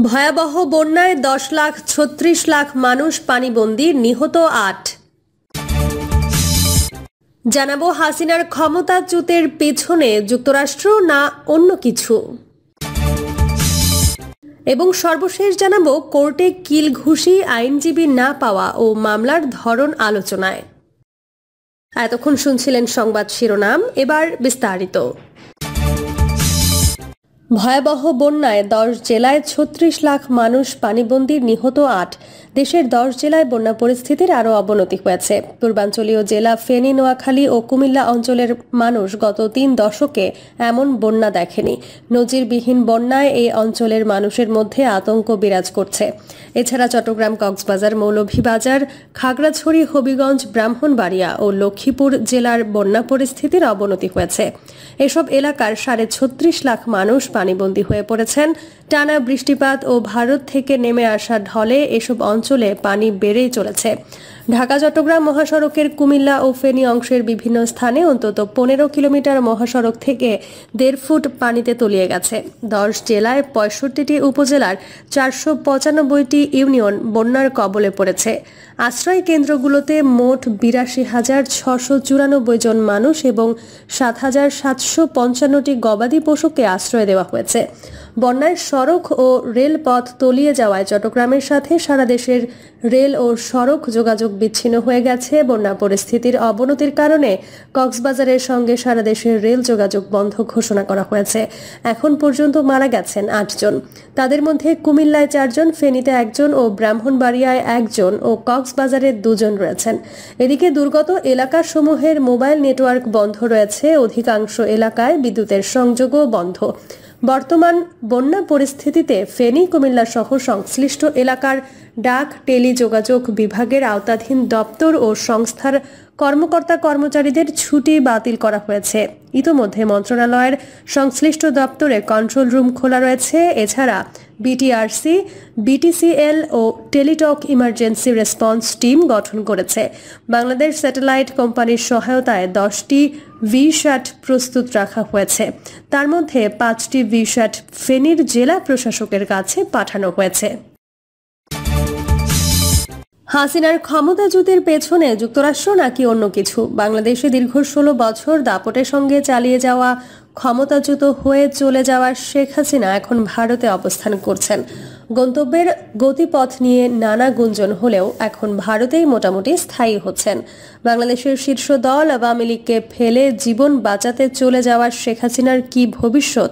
ভয়াবহ বন্যায় 10,36,00,000 মানুষ পানিবন্দী, নিহত 8। জানাবো হাসিনার ক্ষমতাচ্যুতের পেছনে যুক্তরাষ্ট্র না অন্য কিছু, এবং সর্বশেষ জানাবো কোর্টে কিল ঘুষি, আইনজীবী না পাওয়া ও মামলার ধরন আলোচনায়। এতক্ষণ শুনছিলেন সংবাদ শিরোনাম, এবার বিস্তারিত। ভয়াবহ বন্যায় 10 জেলায় 36 লাখ মানুষ পানিবন্দী, নিহত 8। দেশের 10 জেলায় বন্যা পরিস্থিতির আরও অবনতি হয়েছে। পূর্বাঞ্চলীয় জেলা ফেনী, নোয়াখালী ও কুমিল্লা অঞ্চলের মানুষ গত 3 দশকে এমন বন্যা দেখেনি। নজিরবিহীন বন্যায় এই অঞ্চলের মানুষের মধ্যে আতঙ্ক বিরাজ করছে। এছাড়া চট্টগ্রাম, কক্সবাজার, মৌলভীবাজার, খাগড়াছড়ি, হবিগঞ্জ, ব্রাহ্মণবাড়িয়া ও লক্ষ্মীপুর জেলার বন্যা পরিস্থিতির অবনতি হয়েছে। এসব এলাকার 36 লাখ মানুষ পানিবন্দী হয়ে পড়েছেন। টানা বৃষ্টিপাত ও ভারত থেকে নেমে আসা ঢলে এসব অঞ্চলে পানি বেড়েই চলেছে। ঢাকা চট্টগ্রাম মহাসড়কের কুমিল্লা ও ফেনী অংশের বিভিন্ন স্থানে অন্তত 15 কিলোমিটার মহাসড়ক থেকে 1.5 ফুট পানিতে তলিয়ে গেছে। 10 জেলায় 65টি উপজেলার 495টি ইউনিয়ন বন্যার কবলে পড়েছে। আশ্রয় কেন্দ্রগুলোতে মোট 82,694 জন মানুষ এবং 7,755টি গবাদি পশুকে আশ্রয় দেওয়া হয়েছে। বন্যায় সড়ক ও রেলপথ তলিয়ে যাওয়ায় চট্টগ্রামের সাথে সারা দেশের রেল ও সড়ক যোগাযোগ বিচ্ছিন্ন হয়ে গেছে। বন্যা পরিস্থিতির অবনতির কারণে কক্সবাজারের সঙ্গে সারা দেশের রেল যোগাযোগ বন্ধ ঘোষণা করা হয়েছে। এখন পর্যন্ত মারা গেছেন 8 জন। তাদের মধ্যে কুমিল্লায় 4 জন, ফেনীতে 1 জন ও ব্রাহ্মণবাড়িয়ায় 1 জন ও কক্সবাজারে 2 জন রয়েছেন। এদিকে দুর্গত এলাকাসমূহের মোবাইল নেটওয়ার্ক বন্ধ রয়েছে। অধিকাংশ এলাকায় বিদ্যুতের সংযোগও বন্ধ। বর্তমান বন্যা পরিস্থিতিতে ফেনী, কুমিল্লা সহ সংশ্লিষ্ট এলাকার ডাক টেলিযোগাযোগ বিভাগের আওতাধীন দপ্তর ও সংস্থার কর্মকর্তা-কর্মচারীদের ছুটি বাতিল করা হয়েছে। ইতোমধ্যে মন্ত্রণালয়ের সংশ্লিষ্ট দপ্তরে কন্ট্রোল রুম খোলা রয়েছে। এছাড়া বিটিআরসি, বিটিসিএল ও টেলিটক ইমার্জেন্সি রেসপন্স টিম গঠন করেছে। বাংলাদেশ স্যাটেলাইট কোম্পানির সহায়তায় 10টি ভিস্যাট প্রস্তুত রাখা হয়েছে। তার মধ্যে 5টি ভিস্যাট ফেনীর জেলা প্রশাসকের কাছে পাঠানো হয়েছে। হাসিনার ক্ষমতাচ্যুতির পেছনে যুক্তরাষ্ট্র নাকি অন্য কিছু? বাংলাদেশে দীর্ঘ 16 বছর দাপটের সঙ্গে চালিয়ে যাওয়া, ক্ষমতাচ্যুত হয়ে চলে যাওয়া শেখ হাসিনা এখন ভারতে অবস্থান করছেন। গন্তব্যের গতিপথ নিয়ে নানা গুঞ্জন হলেও এখন ভারতেই মোটামুটি স্থায়ী হচ্ছেন। বাংলাদেশের শীর্ষ দল আওয়ামী লীগকে ফেলে জীবন বাঁচাতে চলে যাওয়া শেখ হাসিনার কি ভবিষ্যৎ,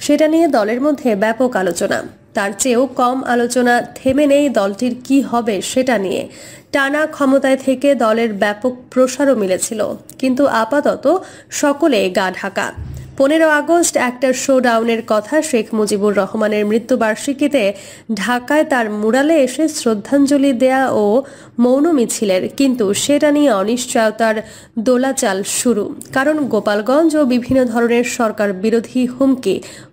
সেটা নিয়ে দলের মধ্যে ব্যাপক আলোচনা। তার চেয়েও কম আলোচনা থেমে নেই দলটির কি হবে সেটা নিয়ে। টানা ক্ষমতায় থেকে দলের ব্যাপক প্রসারও মিলেছিল, কিন্তু আপাতত সকলে গা ঢাকা। 15 আগস্ট একটা শোডাউনের কথা শেখ মুজিবুর রহমানের মৃত্যুবার্ষিকীতে ঢাকায় তার মুরালে এসে শ্রদ্ধাঞ্জলি দেয়া ও মৌন মিছিলের, কিন্তু সেটা নিয়ে অনিশ্চয়তার দোলাচাল শুরু। কারণ গোপালগঞ্জ ও বিভিন্ন ধরনের সরকার বিরোধী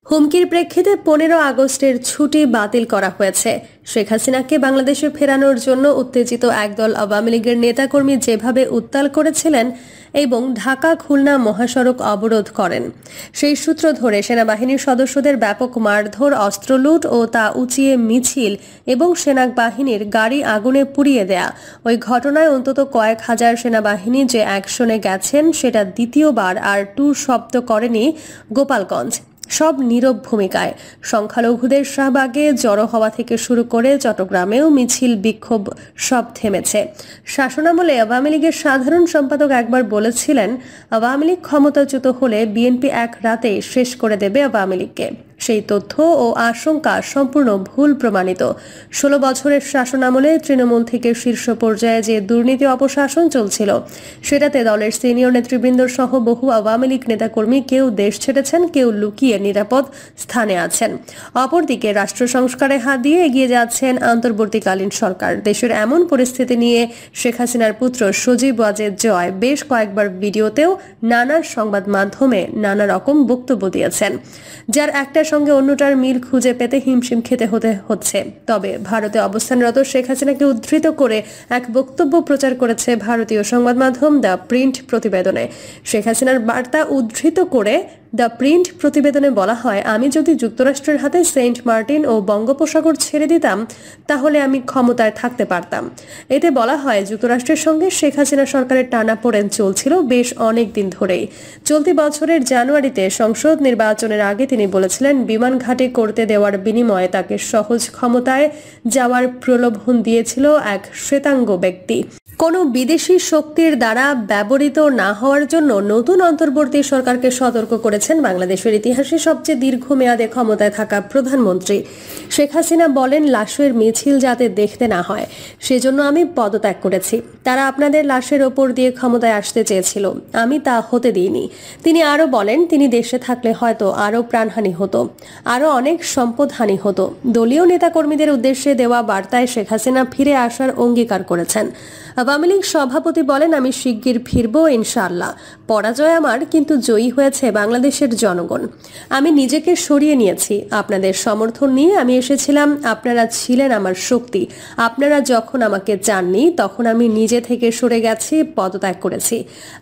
হুমকির প্রেক্ষিতে 15 আগস্টের ছুটি বাতিল করা হয়েছে। শেখ হাসিনাকে বাংলাদেশে ফেরানোর জন্য উত্তেজিত একদল আওয়ামী লীগের নেতাকর্মী যেভাবে উত্তাল করেছিলেন এবং ঢাকা খুলনা মহাসড়ক অবরোধ করেন, সেই সূত্র ধরে সেনাবাহিনীর সদস্যদের ব্যাপক মারধর, অস্ত্রলুট ও তা উঁচিয়ে মিছিল এবং সেনাবাহিনীর গাড়ি আগুনে পুড়িয়ে দেয়া, ওই ঘটনায় অন্তত কয়েক হাজার সেনাবাহিনী যে অ্যাকশনে গেছেন সেটা দ্বিতীয়বার আর টু শব্দ করেনি গোপালগঞ্জ। সব নীরব ভূমিকায়। সংখ্যালঘুদের শাহবাগে জড়ো হওয়া থেকে শুরু করে চট্টগ্রামেও মিছিল, বিক্ষোভ সব থেমেছে। শাসনামলে আওয়ামী লীগের সাধারণ সম্পাদক একবার বলেছিলেন, আওয়ামী লীগ ক্ষমতাচ্যুত হলে বিএনপি এক রাতেই শেষ করে দেবে আওয়ামী লীগকে। সেই তথ্য ও আশঙ্কা সম্পূর্ণ ভুল প্রমাণিত। 16 বছরের শাসনামলে তৃণমূল থেকে শীর্ষ পর্যায়ে যে দুর্নীতি অপশাসন চলছিল, সেটাতে দলের সিনিয়র নেতৃবৃন্দ সহ বহু আওয়ামী লীগ নেতাকর্মী কেউ দেশ ছেড়েছেন, কেউ লুকিয়ে নিরাপদ স্থানে আছেন। অপরদিকে রাষ্ট্র সংস্কারে হাত দিয়ে এগিয়ে যাচ্ছেন অন্তর্বর্তীকালীন সরকার। দেশের এমন পরিস্থিতি নিয়ে শেখ হাসিনার পুত্র সজীব ওয়াজেদ জয় বেশ কয়েকবার ভিডিওতেও নানা সংবাদ মাধ্যমে নানা রকম বক্তব্য দিয়েছেন, যার একটার সঙ্গে অন্যটার মিল খুঁজে পেতে হিমশিম খেতে হচ্ছে। তবে ভারতে অবস্থানরত শেখ হাসিনাকে উদ্ধৃত করে এক বক্তব্য প্রচার করেছে ভারতীয় সংবাদ মাধ্যম দ্য প্রিন্ট প্রতিবেদনে। শেখ হাসিনার বার্তা উদ্ধৃত করে দ্য প্রিন্ট প্রতিবেদনে বলা হয়, আমি যদি যুক্তরাষ্ট্রের হাতে সেন্ট মার্টিন ও বঙ্গোপসাগর ছেড়ে দিতাম তাহলে আমি ক্ষমতায় থাকতে পারতাম। এতে বলা হয়, যুক্তরাষ্ট্রের সঙ্গে শেখ হাসিনা সরকারের টানাপোড়েন চলছিল বেশ অনেক দিন ধরেই। চলতি বছরের জানুয়ারিতে সংসদ নির্বাচনের আগে তিনি বলেছিলেন, বিমান ঘাঁটি করতে দেওয়ার বিনিময়ে তাকে সহজ ক্ষমতায় যাওয়ার প্রলোভন দিয়েছিল এক শ্বেতাঙ্গ ব্যক্তি। কোনো বিদেশি শক্তির দ্বারা ব্যবহৃত না হওয়ার জন্য নতুন অন্তর্বর্তী সরকারকে সতর্ক করেছেন বাংলাদেশের ইতিহাসে সবচেয়ে দীর্ঘমেয়াদে ক্ষমতায় থাকা প্রধানমন্ত্রী শেখ হাসিনা। বলেন, লাশের মিছিল যাতে দেখতে না হয় সেজন্য আমি পদত্যাগ করেছি। তারা আপনাদের লাশের ওপর দিয়ে ক্ষমতায় আসতে চেয়েছিল, আমি তা হতে দিইনি। তিনি আরও বলেন, তিনি দেশে থাকলে হয়তো আরও প্রাণহানি হতো, আরও অনেক সম্পদহানি হতো। দলীয় নেতাকর্মীদের উদ্দেশ্যে দেওয়া বার্তায় শেখ হাসিনা ফিরে আসার অঙ্গীকার করেছেন। আওয়ামী লীগ সভাপতি বলেন, আমি শিগগির ফিরব ইনশাআল্লাহ। পরাজয় আমার, কিন্তু জয়ী হয়েছে বাংলাদেশের জনগণ। আমি নিজেকে সরিয়ে নিয়েছি, আপনাদের সমর্থন নিয়ে আমি এসেছিলাম। আপনারা ছিলেন আমার শক্তি। আপনারা যখন আমাকে চাননি তখন আমি নিজে থেকে সরে গেছি, পদত্যাগ করেছি।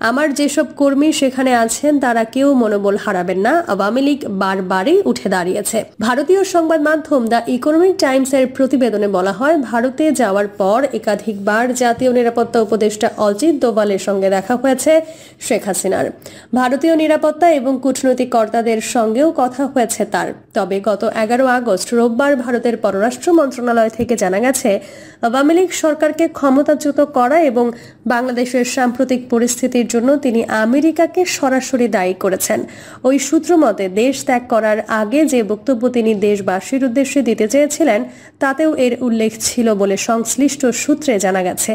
আমার যেসব কর্মী সেখানে আছেন তারা কেউ মনোবল হারাবেন না। আওয়ামী লীগ বারবারই উঠে দাঁড়িয়েছে। ভারতীয় সংবাদ মাধ্যম দ্য ইকোনমিক টাইমসের প্রতিবেদনে বলা হয়, ভারতে যাওয়ার পর একাধিকবার জাতীয় নিরাপত্তা উপদেষ্টা অজিত দোভালের সঙ্গে দেখা হয়েছে শেখ হাসিনার। ভারতীয় নিরাপত্তা এবং কূটনৈতিক কর্তাদের সঙ্গেও কথা হয়েছে তার। তবে গত 11 আগস্ট রোববার ভারতের পররাষ্ট্র মন্ত্রণালয় থেকে জানা গেছে, আওয়ামী লীগ সরকারকে ক্ষমতাচ্যুত করা এবং বাংলাদেশের সাম্প্রতিক পরিস্থিতির জন্য তিনি আমেরিকাকে সরাসরি দায়ী করেছেন। ওই সূত্র মতে, দেশ ত্যাগ করার আগে যে বক্তব্য তিনি দেশবাসীর উদ্দেশ্যে দিতে চেয়েছিলেন তাতেও এর উল্লেখ ছিল বলে সংশ্লিষ্ট সূত্রে জানা গেছে।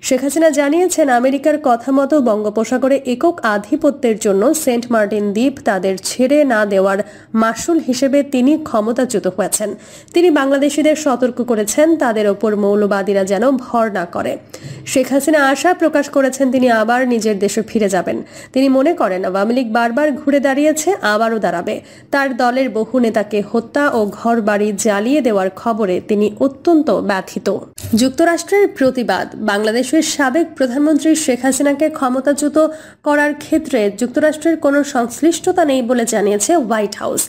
শেখ হাসিনা জানিয়েছেন, আমেরিকার কথা মতো বঙ্গোপসাগরে একক আধিপত্যের জন্য সেন্ট মার্টিন দ্বীপ তাদের ছেড়ে না দেওয়ার মাসুল হিসেবে তিনি ক্ষমতাচ্যুত হয়েছেন। তিনি বাংলাদেশিদের সতর্ক করেছেন তাদের ওপর মৌলবাদীরা যেন ভর না করে। শেখ হাসিনা আশা প্রকাশ করেছেন তিনি আবার নিজের দেশে ফিরে যাবেন। তিনি মনে করেন, আওয়ামী লীগ বারবার ঘুরে দাঁড়িয়েছে, আবারও দাঁড়াবে। তার দলের বহু নেতাকে হত্যা ও ঘরবাড়ি জ্বালিয়ে দেওয়ার খবরে তিনি অত্যন্ত ব্যথিত। যুক্তরাষ্ট্রের প্রতিবাদ। বাংলাদেশের সাবেক প্রধানমন্ত্রী শেখ হাসিনাকে ক্ষমতাচ্যুত করার ক্ষেত্রে যুক্তরাষ্ট্রের কোনো সংশ্লিষ্টতা নেই বলে জানিয়েছে হোয়াইট হাউস।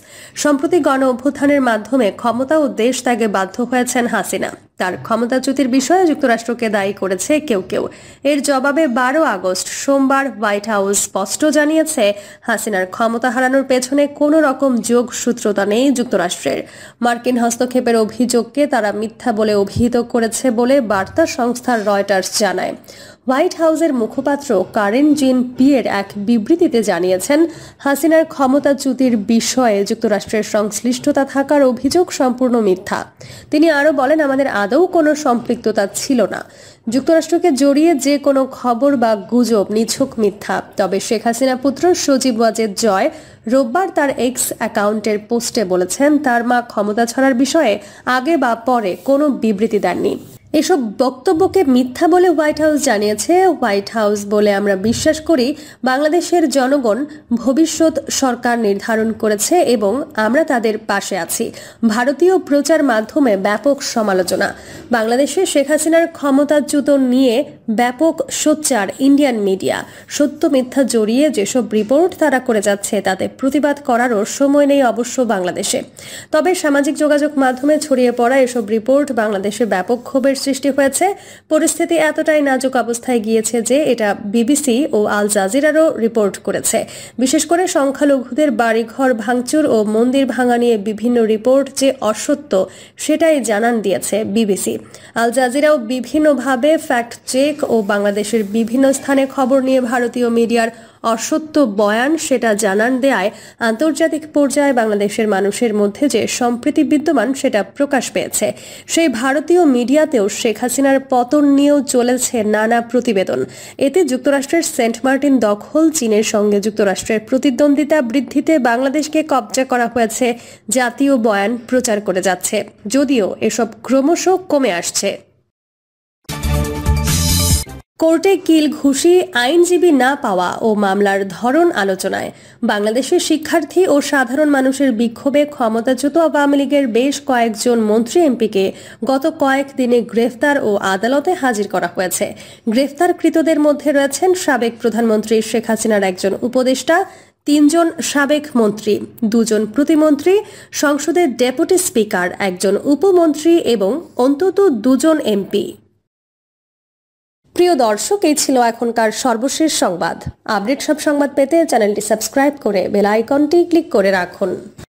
সম্প্রতি গণ অভ্যুত্থানের মাধ্যমে ক্ষমতা ও দেশ ত্যাগে বাধ্য হয়েছেন হাসিনা। তার ক্ষমতাচ্যুতির বিষয়ে যুক্তরাষ্ট্রকে দায়ী করেছে কেউ কেউ। এর জবাবে 12 আগস্ট সোমবার হোয়াইট হাউস স্পষ্ট জানিয়েছে, হাসিনার ক্ষমতা হারানোর পেছনে কোনো রকম যোগসূত্রতা নেই যুক্তরাষ্ট্রের। মার্কিন হস্তক্ষেপের অভিযোগকে তারা মিথ্যা বলে অভিহিত করেছে বলে বার্তা সংস্থা রয়টার্স জানায়। হোয়াইট হাউসের মুখপাত্র কারেন জিন পিয়ের এক বিবৃতিতে জানিয়েছেন, হাসিনার ক্ষমতাচ্যুতির বিষয়ে যুক্তরাষ্ট্রের সংশ্লিষ্টতা থাকার অভিযোগ সম্পূর্ণ মিথ্যা। তিনি আরও বলেন, আমাদের আদৌ কোনো সম্পৃক্ততা ছিল না। যুক্তরাষ্ট্রকে জড়িয়ে যে কোনো খবর বা গুজব নিছক মিথ্যা। তবে শেখ হাসিনা পুত্র সজীব ওয়াজেদ জয় রোববার তার এক্স অ্যাকাউন্টের পোস্টে বলেছেন, তার মা ক্ষমতা ছাড়ার বিষয়ে আগে বা পরে কোনো বিবৃতি দেননি। এসব বক্তব্যকে মিথ্যা বলে হোয়াইট হাউস জানিয়েছে। হোয়াইট হাউস বলে, আমরা বিশ্বাস করি বাংলাদেশের জনগণ ভবিষ্যৎ সরকার নির্ধারণ করেছে এবং আমরা তাদের পাশে আছি। ভারতীয় প্রচার মাধ্যমে ব্যাপক সমালোচনা। বাংলাদেশে শেখ হাসিনার ক্ষমতাচ্যুত নিয়ে ব্যাপক সোচ্চার ইন্ডিয়ান মিডিয়া। সত্য মিথ্যা জড়িয়ে যেসব রিপোর্ট তারা করে যাচ্ছে তাতে প্রতিবাদ করারও সময় নেই অবশ্য বাংলাদেশে। তবে সামাজিক যোগাযোগ মাধ্যমে ছড়িয়ে পড়া এসব রিপোর্ট বাংলাদেশে ব্যাপক ক্ষোভের সৃষ্টি হয়েছে। পরিস্থিতি এতটাই নাজুক অবস্থায় গিয়েছে যে এটা বিবিসি ও আল জাজিরারও রিপোর্ট করেছে। বিশেষ করে সংখ্যালঘুদের বাড়িঘর ভাঙচুর ও মন্দির ভাঙা নিয়ে বিভিন্ন রিপোর্ট যে অসত্য সেটাই জানান দিয়েছে বিবিসি। আল জাজিরাও বিভিন্নভাবে ফ্যাক্ট চেক ও বাংলাদেশের বিভিন্ন স্থানে খবর নিয়ে ভারতীয় মিডিয়ার অসত্য বয়ান সেটা জানান দেয়ায় আন্তর্জাতিক পর্যায়ে বাংলাদেশের মানুষের মধ্যে যে সম্প্রীতি বিদ্যমান সেটা প্রকাশ পেয়েছে। সেই ভারতীয় মিডিয়াতেও শেখ হাসিনার পতন নিয়েও চলেছে নানা প্রতিবেদন। এতে যুক্তরাষ্ট্রের সেন্ট মার্টিন দখল, চীনের সঙ্গে যুক্তরাষ্ট্রের প্রতিদ্বন্দ্বিতা বৃদ্ধিতে বাংলাদেশকে কবজা করা হয়েছে জাতীয় বয়ান প্রচার করে যাচ্ছে, যদিও এসব ক্রমশ কমে আসছে। কোর্টে কিল ঘুষি, আইনজীবী না পাওয়া ও মামলার ধরন আলোচনায়। বাংলাদেশের শিক্ষার্থী ও সাধারণ মানুষের বিক্ষোভে ক্ষমতাচ্যুত আওয়ামী লীগের বেশ কয়েকজন মন্ত্রী এমপিকে গত কয়েকদিনে গ্রেফতার ও আদালতে হাজির করা হয়েছে। গ্রেফতারকৃতদের মধ্যে রয়েছেন সাবেক প্রধানমন্ত্রী শেখ হাসিনার একজন উপদেষ্টা, তিনজন সাবেক মন্ত্রী, দুজন প্রতিমন্ত্রী, সংসদের ডেপুটি স্পিকার, একজন উপমন্ত্রী এবং অন্তত দুজন এমপি। প্রিয় দর্শক, এই ছিল এখনকার সর্বশেষ সংবাদ। আপডেট সব সংবাদ পেতে চ্যানেলটি সাবস্ক্রাইব করে বেল আইকনটি ক্লিক করে রাখুন।